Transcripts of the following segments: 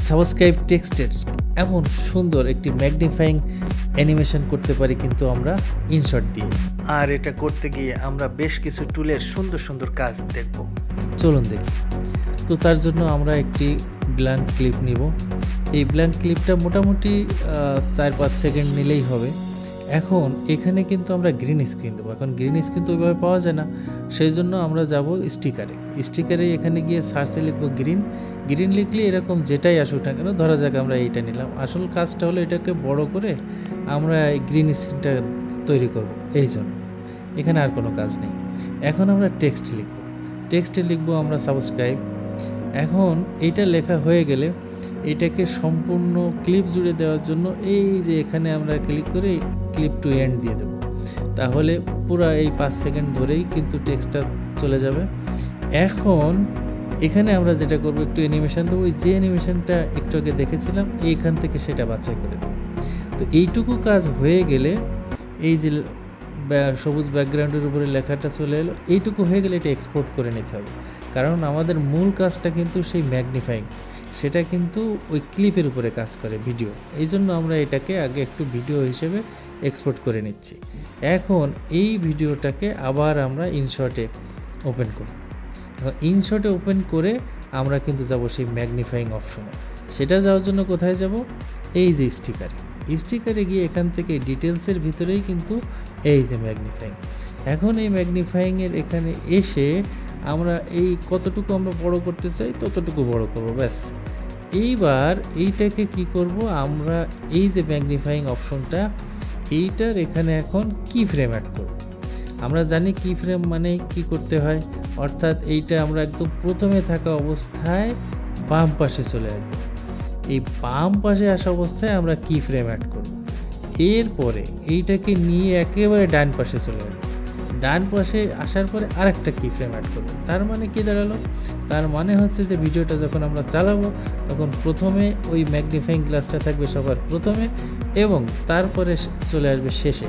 Subscribe টেক্সটের এমন সুন্দর একটি ম্যাগনিফাইং অ্যানিমেশন করতে পারি কিন্তু আমরা ইনশট দিয়ে। আর এটা করতে গিয়ে আমরা বেশ কিছু টুলের সুন্দর সুন্দর কাজ দেখব, চলুন দেখি। তো তার জন্য আমরা একটি ব্ল্যাঙ্ক ক্লিপ নিব। এই ব্ল্যাঙ্ক ক্লিপটা মোটামুটি 4-5 সেকেন্ড নিলেই হবে। এখন এখানে কিন্তু আমরা গ্রিন স্ক্রিন দেবো। এখন গ্রিন স্ক্রিন তো ওইভাবে পাওয়া যায় না, সেই জন্য আমরা যাব স্টিকারে। এখানে গিয়ে সার্চে লিখবো গ্রিন লিখলে এরকম যেটাই আসুক না কেন, ধরা যাক আমরা এইটা নিলাম। আসল কাজটা হলো এটাকে বড় করে আমরা এই গ্রিন স্ক্রিনটা তৈরি করব, এই জন্য এখানে আর কোনো কাজ নেই। এখন আমরা টেক্সটে লিখবো আমরা সাবস্ক্রাইব। এখন এইটা লেখা হয়ে গেলে এটাকে সম্পূর্ণ ক্লিপ জুড়ে দেওয়ার জন্য এই যে এখানে আমরা ক্লিক করে ক্লিপ টু এন্ড দিয়ে দেবো। তাহলে পুরো এই 5 সেকেন্ড ধরেই কিন্তু টেক্সটটা চলে যাবে। এখন এখানে আমরা যেটা করবো, একটু অ্যানিমেশন দেবো। যে অ্যানিমেশনটা একটু আগে দেখেছিলাম এইখান থেকে সেটা বাছাই করে দেবো। তো এইটুকু কাজ হয়ে গেলে এই যে সবুজ ব্যাকগ্রাউন্ডের উপরে লেখাটা চলে এলো, এইটুকু হয়ে গেলে এটা এক্সপোর্ট করে নিতে হবে। কারণ আমাদের মূল কাজটা কিন্তু সেই ম্যাগনিফাইং, সেটা কিন্তু ওই ক্লিপের উপরে কাজ করে, ভিডিও। এই জন্য আমরা এটাকে আগে একটু ভিডিও হিসেবে এক্সপোর্ট করে নিচ্ছি। এখন এই ভিডিওটাকে আবার আমরা ইনশটে ওপেন করব। এখন ইনশটে ওপেন করে আমরা কিন্তু যাব সেই ম্যাগনিফাইং অপশনে। সেটা যাওয়ার জন্য কোথায় যাব? এই যে স্টিকারে গিয়ে এখান থেকে ডিটেলসের ভিতরেই কিন্তু এই যে ম্যাগনিফাইং। এখন এই ম্যাগনিফাইংয়ের এখানে এসে আমরা এই কতটুকু আমরা বড় করতে চাই ততটুকু বড় করব, ব্যাস। এইবার এইটাকে কি করব, আমরা এই যে ম্যাগনিফাইং অপশনটা, এইটার এখানে এখন কি ফ্রেম অ্যাড করব। আমরা জানি কি ফ্রেম মানে কি করতে হয়, অর্থাৎ এইটা আমরা একদম প্রথমে থাকা অবস্থায় বাম পাশে চলে আসবো। এই বাম পাশে আসা অবস্থায় আমরা কি ফ্রেম অ্যাড করব। এরপরে এইটাকে নিয়ে একেবারে ডান পাশে চলে আসবো। ডান পাশে আসার পরে আরেকটা কি ফ্রেম অ্যাড করবো। তার মানে কি দাঁড়ালো? তার মানে হচ্ছে যে ভিডিওটা যখন আমরা চালাবো তখন প্রথমে ওই ম্যাগনিফাইং গ্লাসটা থাকবে সবার প্রথমে এবং তারপরে চলে আসবে শেষে।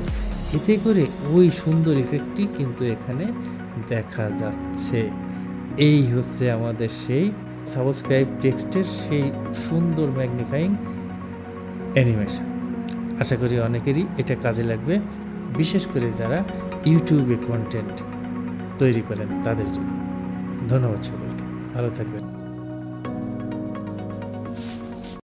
এতে করে ওই সুন্দর ইফেক্টটি কিন্তু এখানে দেখা যাচ্ছে। এই হচ্ছে আমাদের সেই সাবস্ক্রাইব টেক্সটের সেই সুন্দর ম্যাগনিফাইং অ্যানিমেশন। আশা করি অনেকেরই এটা কাজে লাগবে, বিশেষ করে যারা ইউটিউবে কন্টেন্ট তৈরি করেন তাদের জন্য। ধন্যবাদ সকলকে, ভালো থাকবেন।